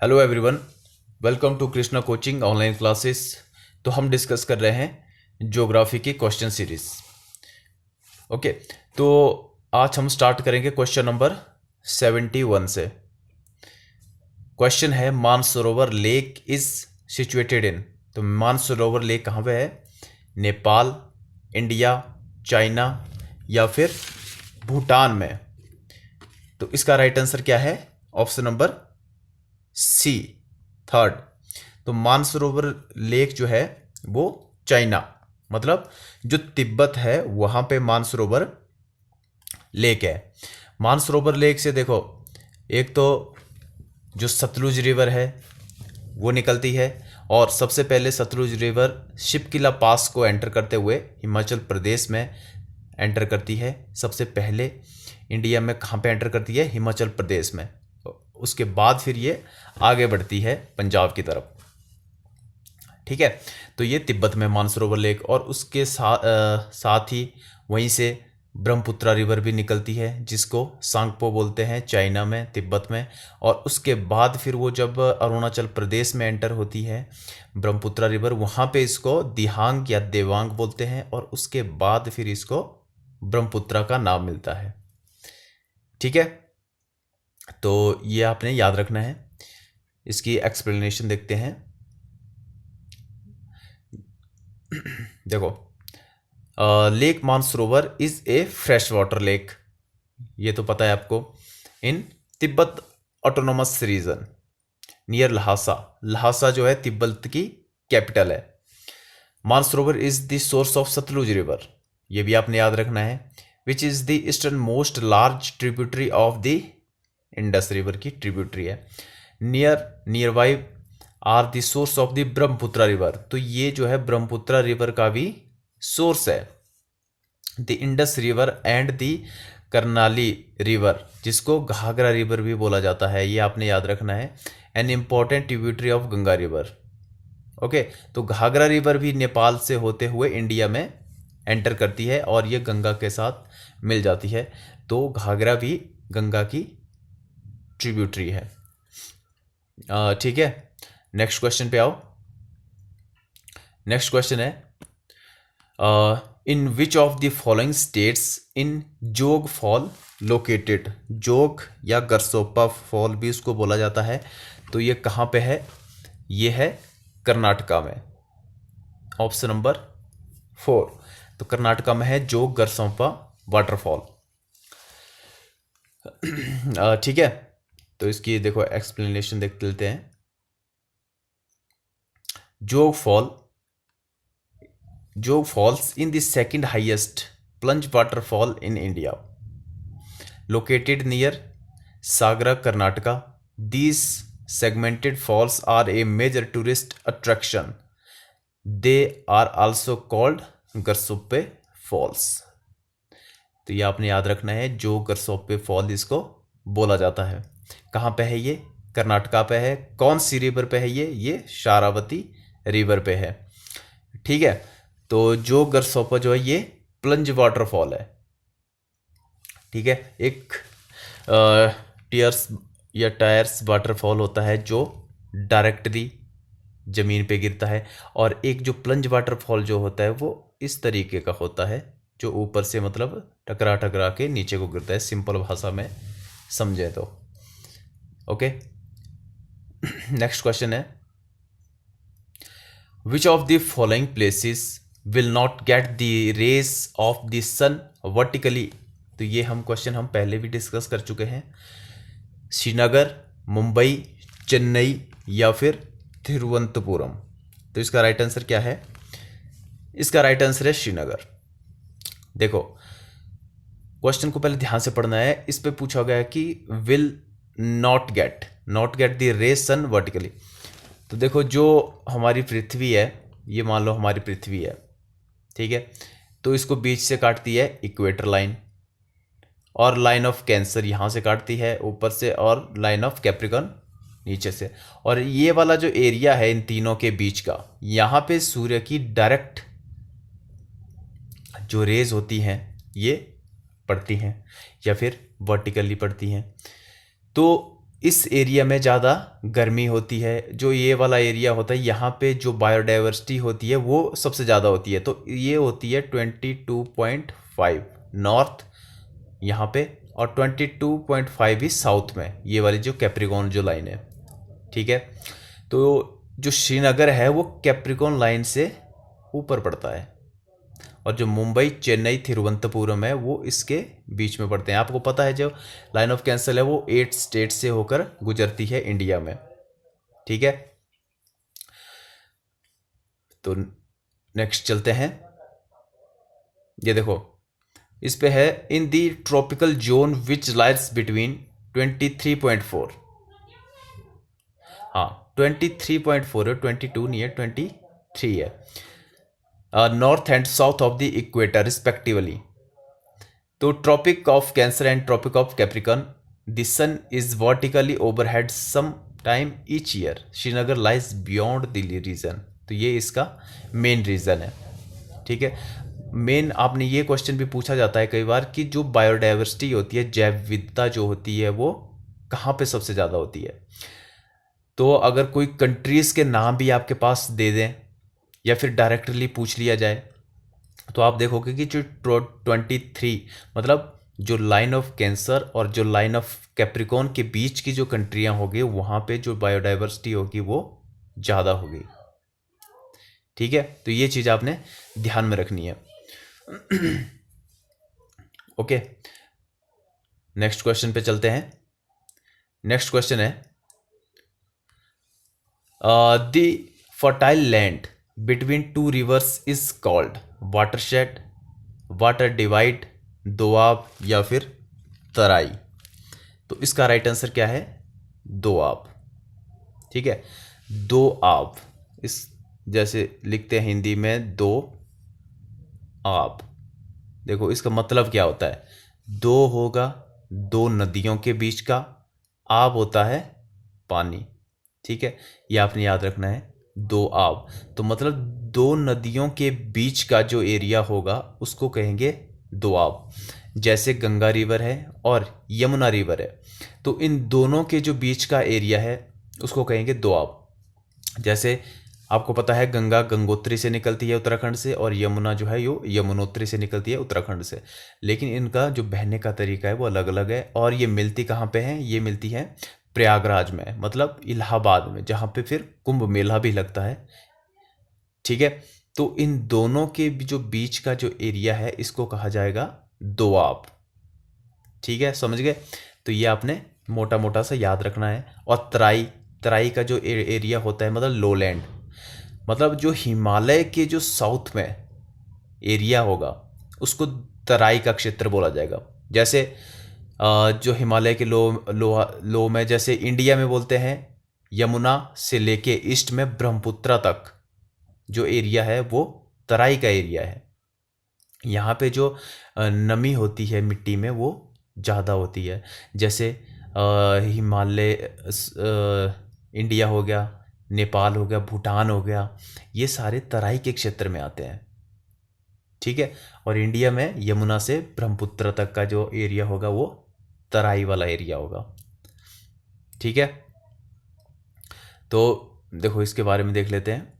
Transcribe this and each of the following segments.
Hello everyone, welcome to Krishna coaching online classes. तो हम discuss कर रहे हैं ज्योग्राफी की क्वेश्चन सीरीज। ओके, तो आज हम स्टार्ट करेंगे क्वेश्चन नंबर 71 से। क्वेश्चन है Mansarovar lake is situated in. तो मानसरोवर लेक कहाँ पे है? नेपाल, इंडिया, चाइना या फिर भूटान में। तो इसका राइट आंसर क्या है? Option number C, third. तो मानसरोवर लेक जो है वो चाइना, मतलब जो तिब्बत है वहां पे मानसरोवर लेक है। मानसरोवर लेक से देखो, एक तो जो सतलुज रिवर है वो निकलती है, और सबसे पहले सतलुज रिवर शिपकिला पास को एंटर करते हुए हिमाचल प्रदेश में एंटर करती है। सबसे पहले इंडिया में कहाँ पे एंटर करती है? हिमाचल प्रदेश में। उसके बाद फिर ये आगे बढ़ती है पंजाब की तरफ। ठीक है, तो ये तिब्बत में मानसरोवर लेक, और उसके साथ ही वहीं से ब्रह्मपुत्रा रिवर भी निकलती है, जिसको सांगपो बोलते हैं चाइना में, तिब्बत में। और उसके बाद फिर वो जब अरुणाचल प्रदेश में एंटर होती है ब्रह्मपुत्रा रिवर, वहाँ पे इसको दिहांग या देवांग बोलते हैं, और उसके बाद फिर इसको ब्रह्मपुत्रा का नाम मिलता है। ठीक है, तो ये आपने याद रखना है। इसकी एक्सप्लेनेशन देखते हैं। देखो, lake Mansarovar is a fresh water lake, ये तो पता है आपको, in Tibet autonomous region near Lhasa. Lhasa जो है तिब्बत की कैपिटल है। Mansarovar is the source of Sutlej river, ये भी आपने याद रखना है, which is the eastern most large tributary of the Indus river की ट्रिब्यूटरी है। Near by are the source of the Brahmaputra river, तो ये जो है ब्रह्मपुत्रा रिवर का भी सोर्स है। The Indus river and the Karnali river, जिसको घाघरा रिवर भी बोला जाता है, ये आपने याद रखना है। An important tributary of Ganga river. Okay, तो घाघरा रिवर भी नेपाल से होते हुए इंडिया में एंटर करती है, और ये गंगा के साथ मिल जाती है। तो घाघरा भी गंगा की ट्रिब्यूटरी है। ठीक है, नेक्स्ट क्वेश्चन पे आओ। नेक्स्ट क्वेश्चन है, in which of the following states in Jog fall located. जोग या गरसोप्पा फॉल भी उसको बोला जाता है, तो ये कहाँ पे है? ये है कर्नाटका में। ऑप्शन नंबर 4, तो कर्नाटका में है जोग गरसोप्पा वाटरफॉल। ठीक है, तो इसकी देखो एक्सप्लेनेशन देख लेते हैं। जोग falls in the second highest plunge waterfall in India, located near Sagra, Karnataka. These segmented falls are a major tourist attraction. They are also called Garsoppe Falls. तो ये आपने याद रखना है, जो गरसोप्पे फॉल इसको बोला जाता है। कहाँ पे है ये? कर्नाटका पे है। कौन सी रिवर पे है ये शारावती रिवर पे है। ठीक है, तो जो गरसोप्पा जो है ये प्लंज वाटरफॉल है। ठीक है, एक टीयर्स या टायर्स वाटरफॉल होता है जो डायरेक्टली ज़मीन पे गिरता है, और एक जो प्लंज वाटरफॉल जो होता है वो इस तरीके का होता है, जो ऊपर से मतलब टकरा टकरा के नीचे को गिरता है, सिंपल भाषा में समझे तो। ओके, नेक्स्ट क्वेश्चन है, which of the following places will not get the rays of the sun vertically. तो ये क्वेश्चन हम पहले भी डिस्कस कर चुके हैं। श्रीनगर, मुंबई, चेन्नई या फिर तिरुवनंतपुरम। तो इसका राइट आंसर क्या है? इसका राइट आंसर है श्रीनगर। देखो, क्वेश्चन को पहले ध्यान से पढ़ना है। इस पे पूछा गया है कि will not get the rays sun vertically. तो देखो, जो हमारी पृथ्वी है, ये मान लो हमारी पृथ्वी है, ठीक है, तो इसको बीच से काटती है इक्वेटर लाइन, और लाइन ऑफ कैंसर यहाँ से काटती है ऊपर से, और लाइन ऑफ कैप्रिकॉर्न नीचे से। और ये वाला जो एरिया है इन तीनों के बीच का, यहाँ पे सूर्य की डायरेक्ट जो रेज होती हैं ये पड़ती हैं, या फिर वर्टिकली पड़ती हैं। तो इस एरिया में ज़्यादा गर्मी होती है, जो ये वाला एरिया होता है यहाँ पे जो बायोडाइवर्सिटी होती है वो सबसे ज़्यादा होती है। तो ये होती है 22.5 नॉर्थ यहाँ पे, और 22.5 ही साउथ में, ये वाली जो कैप्रिकॉन जो लाइन है। ठीक है, तो जो श्रीनगर है वो कैप्रिकॉन लाइन से ऊपर पड़ता है, और जो मुंबई, चेन्नई, तिरुवनंतपुरम है वो इसके बीच में पड़ते हैं। आपको पता है जो लाइन ऑफ कैंसल है वो 8 स्टेट से होकर गुजरती है इंडिया में। ठीक है, तो नेक्स्ट चलते हैं। ये देखो इस पे है, in the tropical zone which lies between 23.4, हाँ 23.4 है, 22 नहीं है, 23 है, north and south of the equator respectively. तो tropic of cancer and tropic of capricorn, the sun is vertically overhead some time each year, Srinagar lies beyond the region. तो ये इसका main reason है। ठीक है, मेन आपने ये क्वेश्चन भी पूछा जाता है कई बार कि जो बायोडाइवर्सिटी होती है, जैव विविधता जो होती है वो कहाँ पे सबसे ज़्यादा होती है। तो अगर कोई कंट्रीज़ के नाम भी आपके पास दे दें या फिर डायरेक्टली पूछ लिया जाए, तो आप देखोगे कि जो 23 मतलब जो लाइन ऑफ कैंसर और जो लाइन ऑफ कैप्रिकॉन के बीच की जो कंट्रियां होगी वहाँ पे जो बायोडाइवर्सिटी होगी वो ज़्यादा होगी। ठीक है, तो ये चीज़ आपने ध्यान में रखनी है। ओके, नेक्स्ट क्वेश्चन पे चलते हैं। नेक्स्ट क्वेश्चन है, the fertile land between two reverse is called watershed, water divide, Doab या फिर तराई। तो इसका राइट आंसर क्या है? दोआब। ठीक है, दोआब, इस जैसे लिखते हैं हिंदी में दो आब। देखो इसका मतलब क्या होता है, दो होगा दो नदियों के बीच का, आब होता है पानी। ठीक है, ये आपने याद रखना है, दो आब। तो मतलब दो नदियों के बीच का जो एरिया होगा उसको कहेंगे दोआब। जैसे गंगा रिवर है और यमुना रिवर है, तो इन दोनों के जो बीच का एरिया है उसको कहेंगे दोआब। जैसे आपको पता है गंगा गंगोत्री से निकलती है उत्तराखंड से, और यमुना जो है यो यमुनोत्री से निकलती है उत्तराखंड से, लेकिन इनका जो बहने का तरीका है वो अलग अलग है। और ये मिलती कहाँ पे हैं? ये मिलती है प्रयागराज में, मतलब इलाहाबाद में, जहाँ पे फिर कुंभ मेला भी लगता है। ठीक है, तो इन दोनों के जो बीच का जो एरिया है इसको कहा जाएगा दोआब। ठीक है, समझ गए? तो ये आपने मोटा मोटा सा याद रखना है। और तराई, तराई का जो एरिया होता है मतलब लोलैंड, मतलब जो हिमालय के जो साउथ में एरिया होगा उसको तराई का क्षेत्र बोला जाएगा। जैसे जो हिमालय के लो में, जैसे इंडिया में बोलते हैं यमुना से लेके ईस्ट में ब्रह्मपुत्रा तक जो एरिया है वो तराई का एरिया है। यहाँ पे जो नमी होती है मिट्टी में वो ज़्यादा होती है। जैसे हिमालय, इंडिया हो गया, नेपाल हो गया, भूटान हो गया, ये सारे तराई के क्षेत्र में आते हैं। ठीक है, और इंडिया में यमुना से ब्रह्मपुत्र तक का जो एरिया होगा वो तराई वाला एरिया होगा। ठीक है, तो देखो इसके बारे में देख लेते हैं।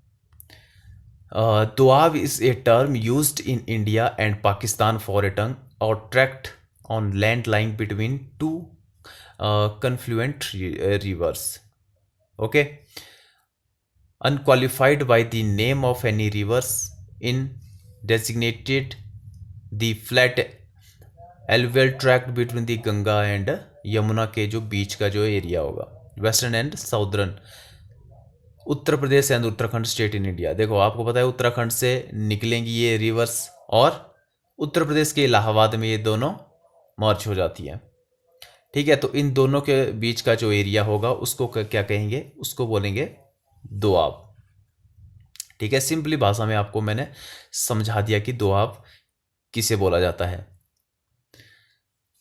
Doab is a term used in India and Pakistan for a tongue और tract on land line between two confluent rivers. Okay, unqualified by the name of any rivers in designated the flat alluvial tract between the Ganga and Yamuna के जो बीच का जो area होगा, western and southern, Uttar Pradesh and Uttarakhand state in India. देखो आपको पता है उत्तराखंड से निकलेंगी ये रिवर्स और उत्तर प्रदेश के इलाहाबाद में ये दोनों मर्ज हो जाती हैं। ठीक है, तो इन दोनों के बीच का जो एरिया होगा उसको क्या कहेंगे? उसको बोलेंगे दोआब। ठीक है, सिंपली भाषा में आपको मैंने समझा दिया कि दोआब किसे बोला जाता है।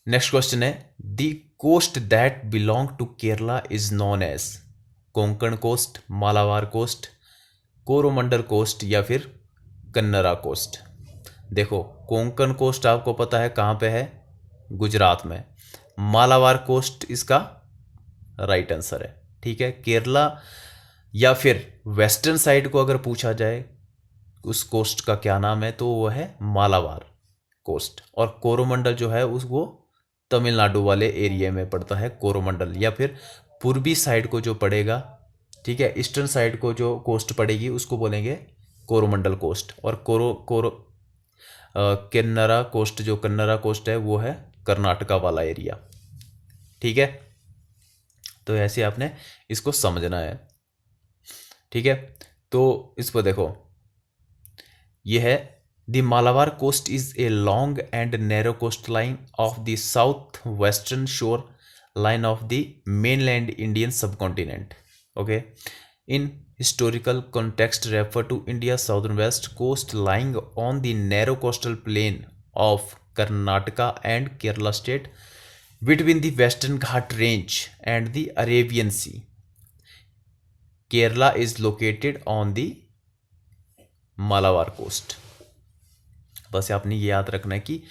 नेक्स्ट क्वेश्चन है, the coast that belong to Kerala is known as Konkan coast, Malabar coast, Coromandel coast या फिर कन्नरा कोस्ट। देखो कोंकण कोस्ट आपको पता है कहाँ पे है? गुजरात में। मालाबार कोस्ट इसका राइट आंसर है। ठीक है, केरला या फिर वेस्टर्न साइड को अगर पूछा जाए उस कोस्ट का क्या नाम है तो वो है मालाबार कोस्ट, और कोरोमंडल जो है उस वो तमिलनाडु वाले एरिया में पड़ता है कोरोमंडल, या फिर पूर्वी साइड को जो पड़ेगा, ठीक है, ईस्टर्न साइड को जो कोस्ट पड़ेगी उसको बोलेंगे कोरोमंडल कोस्ट, और किन्नरा कोस्ट, जो कन्नरा कोस्ट है वो है कर्नाटका वाला एरिया। ठीक है, तो ऐसे आपने इसको समझना है। ठीक है, तो इस पर देखो, ये है the Malabar coast is a long and narrow coastline of the south western shore line of the mainland Indian subcontinent. Okay, in historical context refer to India's southern west coast lying on the narrow coastal plain of Karnataka and Kerala state between the Western Ghat range and the Arabian Sea. Kerala is located on the Malabar coast. बस आपने ये याद रखना है कि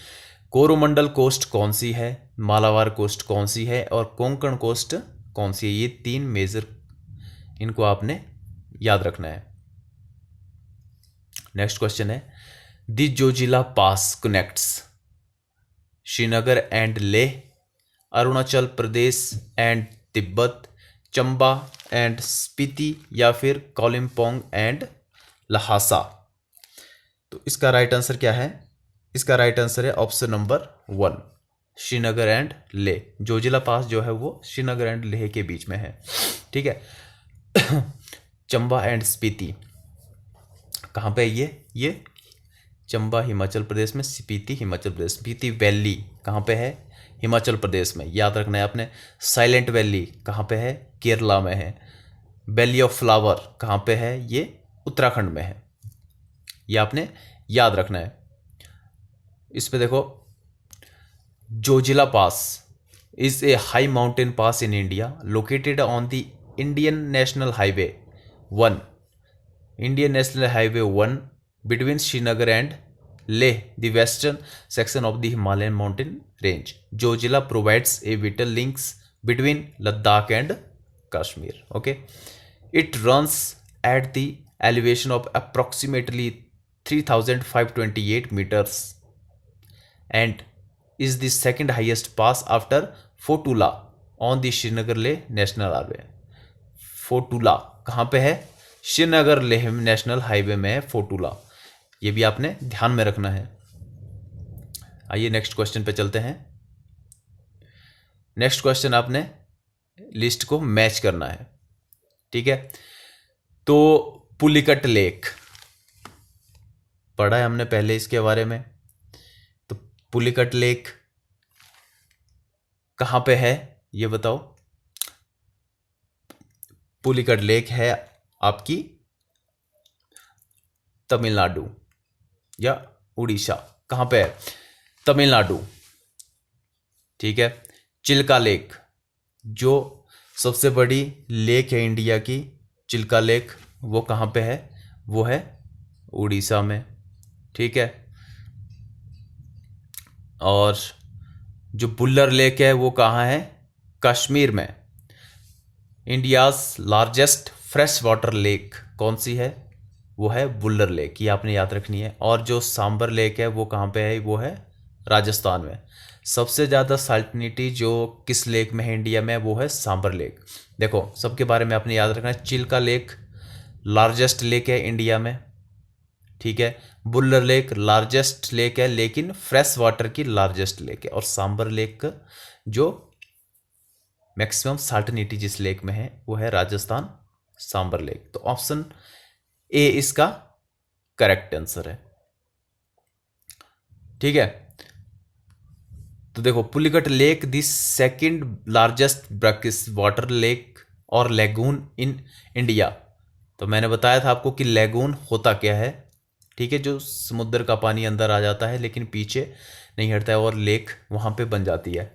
Coromandel coast कौन सी है, मालाबार कोस्ट कौन सी है और कोंकण कोस्ट कौन सी है। ये तीन मेजर, इनको आपने याद रखना है। नेक्स्ट क्वेश्चन है, the Zoji La pass connects Srinagar and Leh, Arunachal Pradesh and Tibet, Chamba and Spiti, या फिर कालिम्पोंग एंड लहासा। तो इसका राइट आंसर क्या है? इसका राइट आंसर है option number 1, Srinagar and Leh. Zojila pass जो है वो श्रीनगर एंड लेह के बीच में है। ठीक है, चंबा एंड स्पीति कहाँ पे है? ये चंबा हिमाचल प्रदेश में, स्पीति हिमाचल प्रदेश। स्पीति वैली कहाँ पे है? हिमाचल प्रदेश में, याद रखना है आपने। साइलेंट वैली कहाँ पे है? केरला में है। वैली ऑफ फ्लावर कहाँ पे है? ये उत्तराखंड में है। ये आपने याद रखना है। इस पे देखो, Zojila pass is a high mountain pass in India located on the Indian national highway 1, Indian national highway 1 between Srinagar and Leh, the western section of the Himalayan mountain range. Zojila provides a vital links between Ladakh and Kashmir. Okay, it runs at the elevation of approximately 3528 meters and is the second highest pass after Fotula on the Srinagar Leh National Highway. Fotula कहाँ पे है? Srinagar Leh national highway में है फोटूला। ये भी आपने ध्यान में रखना है। आइए नेक्स्ट क्वेश्चन पे चलते हैं। नेक्स्ट क्वेश्चन आपने लिस्ट को मैच करना है। ठीक है, तो पुलिकट लेक पढ़ा है हमने पहले इसके बारे में। तो पुलिकट लेक कहाँ पे है ये बताओ? पुलिकट लेक है आपकी तमिलनाडु या उड़ीसा। कहाँ पे है? तमिलनाडु। ठीक है, चिल्का लेक जो सबसे बड़ी लेक है इंडिया की, चिल्का लेक, वो कहाँ पे है? वो है उड़ीसा में। ठीक है, और जो बुल्लर लेक है वो कहाँ है? कश्मीर में। India's largest fresh water lake कौन सी है? वो है बुल्लर लेक, ये आपने याद रखनी है। और जो सांबर लेक है वो कहाँ पे है? वो है राजस्थान में। सबसे ज़्यादा साल्टिनिटी जो किस लेक में है इंडिया में? वो है सांबर लेक। देखो, सबके बारे में आपने याद रखना है। चिल्का लेक लार्जेस्ट लेक है इंडिया में। ठीक है, बुल्लर लेक लार्जेस्ट लेक है लेकिन फ्रेश वाटर की लार्जेस्ट लेक है। और सांबर लेक जो मैक्सिमम साल्टिनिटी जिस लेक में है वो है राजस्थान सांबर लेक। तो ऑप्शन ए इसका करेक्ट आंसर है। ठीक है, तो देखो, Pulicat lake the second largest brackish water lake और लेगून इन इंडिया। तो मैंने बताया था आपको कि लेगून होता क्या है। ठीक है, जो समुद्र का पानी अंदर आ जाता है लेकिन पीछे नहीं हटता है और लेक वहाँ पे बन जाती है।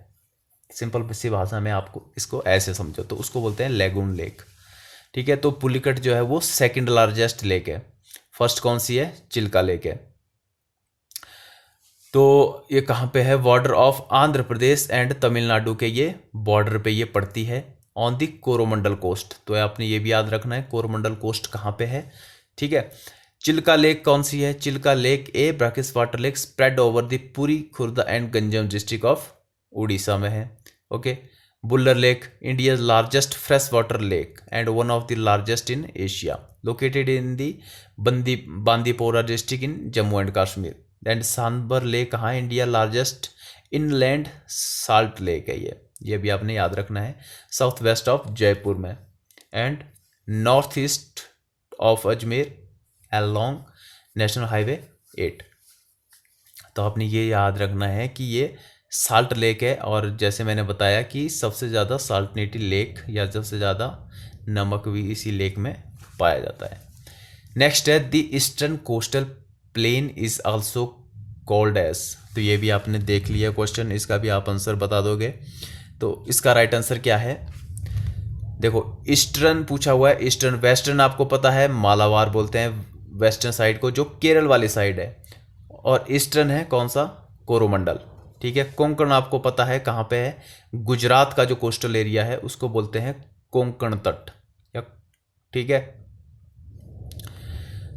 सिंपल सी भाषा में आपको इसको ऐसे समझो, तो उसको बोलते हैं लेगून लेक। ठीक है, तो पुलिकट जो है वो सेकंड लार्जेस्ट लेक है। फर्स्ट कौन सी है? चिल्का लेक है। तो ये कहाँ पे है? Border of Andhra Pradesh and Tamil Nadu के ये बॉर्डर पे ये पड़ती है। On the Coromandel coast. तो आपने ये भी याद रखना है कोरोमंडल कोस्ट कहाँ पे है, ठीक है। चिल्का लेक कौन सी है, Chilka lake a brackish water lake spread over the Puri, Khurda and Ganjam district of Orissa में है। Okay. Wular lake India largest fresh water lake and one of the largest in Asia, located in the Bandipora district in Jammu and Kashmir. And Sambhar lake कहाँ है, India largest inland salt lake है ये भी आपने याद रखना है, साउथ वेस्ट ऑफ जयपुर में and north east of Ajmer along national highway 8। तो आपने ये याद रखना है कि ये साल्ट लेक है, और जैसे मैंने बताया कि सबसे ज़्यादा साल्टनेटी लेक या सबसे ज़्यादा नमक भी इसी लेक में पाया जाता है। नेक्स्ट है the eastern coastal plain is also called as. तो ये भी आपने देख लिया क्वेश्चन, इसका भी आप आंसर बता दोगे। तो इसका राइट आंसर क्या है, देखो ईस्टर्न पूछा हुआ है, ईस्टर्न। वेस्टर्न आपको पता है मालाबार बोलते हैं वेस्टर्न साइड को, जो केरल वाली साइड है, और ईस्टर्न है कौन सा, कोरोमंडल, ठीक है। कोंकण आपको पता है कहाँ पे है, गुजरात का जो कोस्टल एरिया है उसको बोलते हैं कोंकण तट, ठीक है।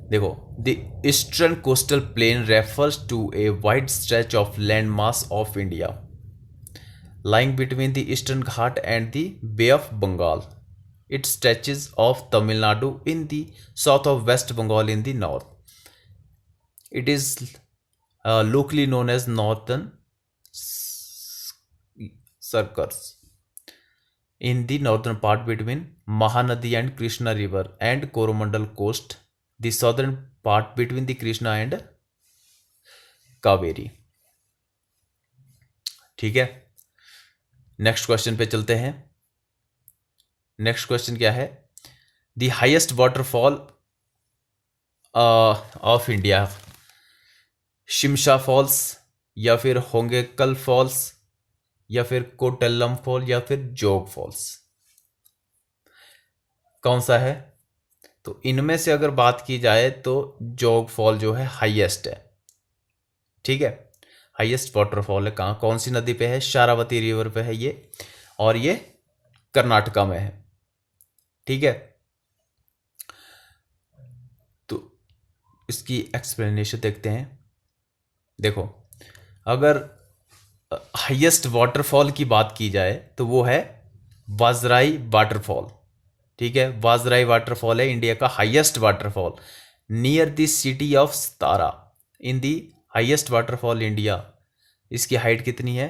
देखो the eastern coastal plain refers to a wide stretch of land mass of India lying between the Eastern Ghat and the Bay of Bengal. It stretches off Tamil Nadu in the south of West Bengal in the north. It is locally known as Northern Circus in the northern part between Mahanadi and Krishna River and Coromandel coast, the southern part between the Krishna and Kaveri, ठीक है। Next question पे चलते हैं। Next question क्या है, the highest waterfall of India, Shimsha falls या फिर होंगेकल false या फिर कोटेल्लम फॉल या फिर जोग फॉल्स, कौन सा है। तो इनमें से अगर बात की जाए तो जोग फॉल जो है हाईएस्ट है, ठीक है। हाईएस्ट वाटरफॉल है कहाँ, कौन सी नदी पे है, शारावती रिवर पे है ये, और ये कर्नाटका में है, ठीक है। तो इसकी एक्सप्लेनेशन देखते हैं। देखो अगर हाईएस्ट वाटरफॉल की बात की जाए तो वो है वाजराई वाटरफॉल, ठीक है। वाजराई वाटरफॉल है इंडिया का highest waterfall near the city of Satara in the highest waterfall India. इसकी हाइट कितनी है,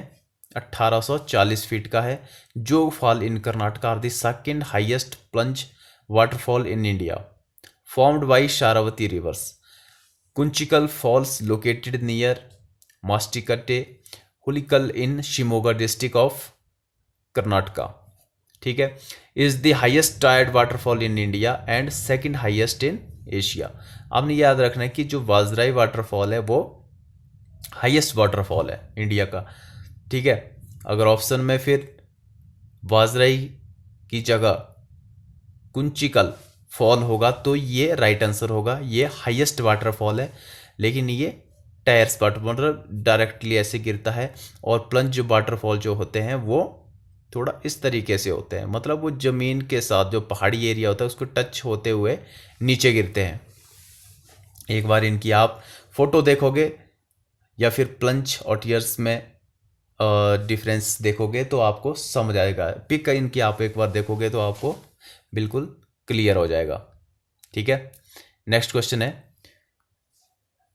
1840 फीट का है। Jog fall in Karnataka are the second highest plunge waterfall in India formed by Sharavathi rivers. Kunchikal falls located near Masthikatte Hulikal in Shimoga district of Karnataka, ठीक है। Is the highest tiered waterfall in India and second highest in Asia. आपने याद रखना है कि जो वाजराई waterfall है वो हाईएस्ट वाटरफॉल है इंडिया का, ठीक है। अगर ऑप्शन में फिर वाजराई की जगह कुंचिकल फॉल होगा तो ये राइट आंसर होगा। ये हाईएस्ट वाटरफॉल है, लेकिन ये टायर्स वाटरफॉल मतलब डायरेक्टली ऐसे गिरता है, और प्लंज वाटरफॉल जो होते हैं वो थोड़ा इस तरीके से होते हैं, मतलब वो ज़मीन के साथ जो पहाड़ी एरिया होता है उसको टच होते हुए नीचे गिरते हैं। एक बार इनकी आप फोटो देखोगे या फिर प्लंज और टियर्स में डिफरेंस देखोगे तो आपको समझ आएगा। पिक इनकी आप एक बार देखोगे तो आपको बिल्कुल क्लियर हो जाएगा, ठीक है। नेक्स्ट क्वेश्चन है,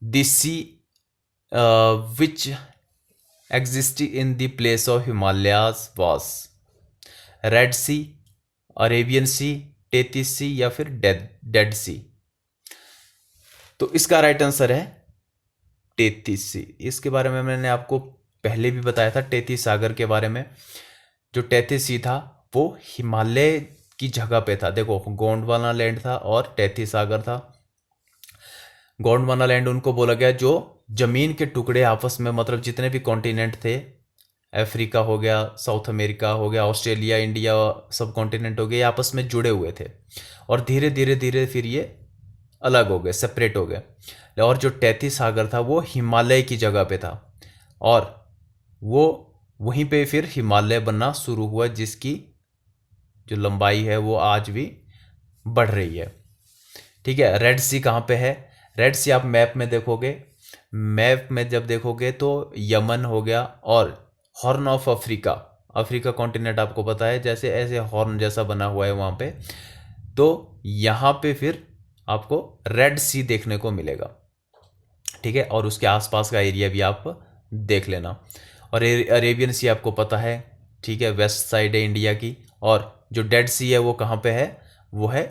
the sea which exist in the place of Himalayas was Red Sea, Arabian Sea, Tethys Sea या फिर डेड सी। तो इसका राइट आंसर है टेथिस सी। इसके बारे में मैंने आपको पहले भी बताया था टेथिस सागर के बारे में। जो टेथिस सी था वो हिमालय की जगह पे था। देखो गोंडवाना लैंड था और टेथिस सागर था। गोंडवाना लैंड उनको बोला गया जो जमीन के टुकड़े आपस में, मतलब जितने भी कॉन्टिनेंट थे, अफ्रीका हो गया, साउथ अमेरिका हो गया, ऑस्ट्रेलिया, इंडिया, सब कॉन्टिनेंट हो गए, आपस में जुड़े हुए थे, और धीरे धीरे धीरे फिर ये अलग हो गए, सेपरेट हो गए। और जो टेथिस सागर था वो हिमालय की जगह पे था, और वो वहीं पे फिर हिमालय बनना शुरू हुआ, जिसकी जो लंबाई है वो आज भी बढ़ रही है। ठीक है, रेड सी कहाँ पे है? रेड सी आप मैप में देखोगे, मैप में जब देखोगे तो यमन हो गया और horn of Africa, Africa continent आपको पता है जैसे ऐसे हॉर्न जैसा बना हुआ है वहाँ पे, तो यहाँ पे फिर आपको रेड सी देखने को मिलेगा। ठीक है, और उसके आसपास का एरिया भी आप देख लेना। और अरेबियन सी आपको पता है, ठीक है, वेस्ट साइड है इंडिया की। और जो डेड सी है वो कहाँ पे है? वो है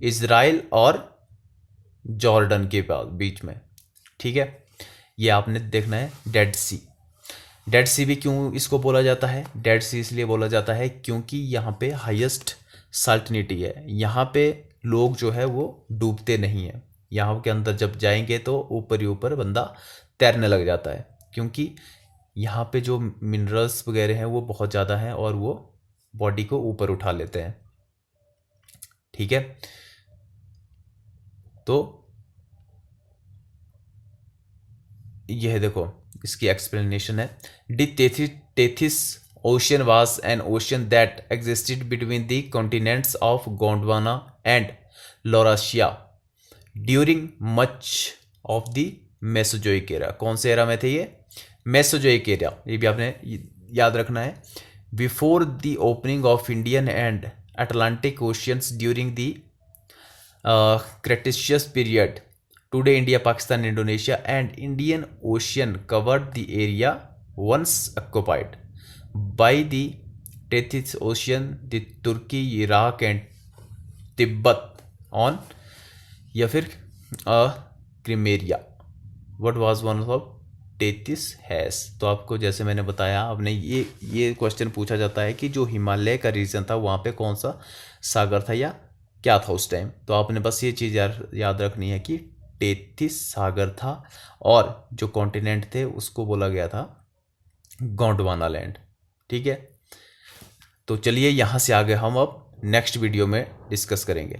इज़राइल और जॉर्डन के बीच में। ठीक है, ये आपने देखना है डेड सी। डेड सी भी क्यों इसको बोला जाता है? डेड सी इसलिए बोला जाता है क्योंकि यहाँ पे हाईएस्ट साल्टिनिटी है। यहाँ पे लोग जो है वो डूबते नहीं हैं। यहाँ के अंदर जब जाएंगे तो ऊपर ही ऊपर बंदा तैरने लग जाता है, क्योंकि यहाँ पे जो मिनरल्स वगैरह हैं वो बहुत ज़्यादा हैं और वो बॉडी को ऊपर उठा लेते हैं। ठीक है, तो यह देखो इसकी एक्सप्लेनेशन है। The Tethys ocean was an ocean that existed between the continents of Gondwana and Laurasia during much of the Mesozoic era. कौन से एरा में थे ये? मेसोजोइक एरा, ये भी आपने याद रखना है। Before the opening of Indian and Atlantic oceans during the Cretaceous period. Today, India, Pakistan, Indonesia, and Indian Ocean covered the area once occupied by the Tethys Ocean, the Turkey, Iraq, and Tibet on या फिर Cimmeria. What was one of Tethys has? तो आपको जैसे मैंने बताया, आपने ये question पूछा जाता है कि जो हिमालय का रीजन था वहाँ पे कौन सा सागर था या क्या था उस टाइम। तो आपने बस ये चीज़ याद रखनी है कि टेथिस सागर था और जो कॉन्टिनेंट थे उसको बोला गया था गोंडवाना लैंड। ठीक है, तो चलिए यहाँ से आगे हम अब नेक्स्ट वीडियो में डिस्कस करेंगे।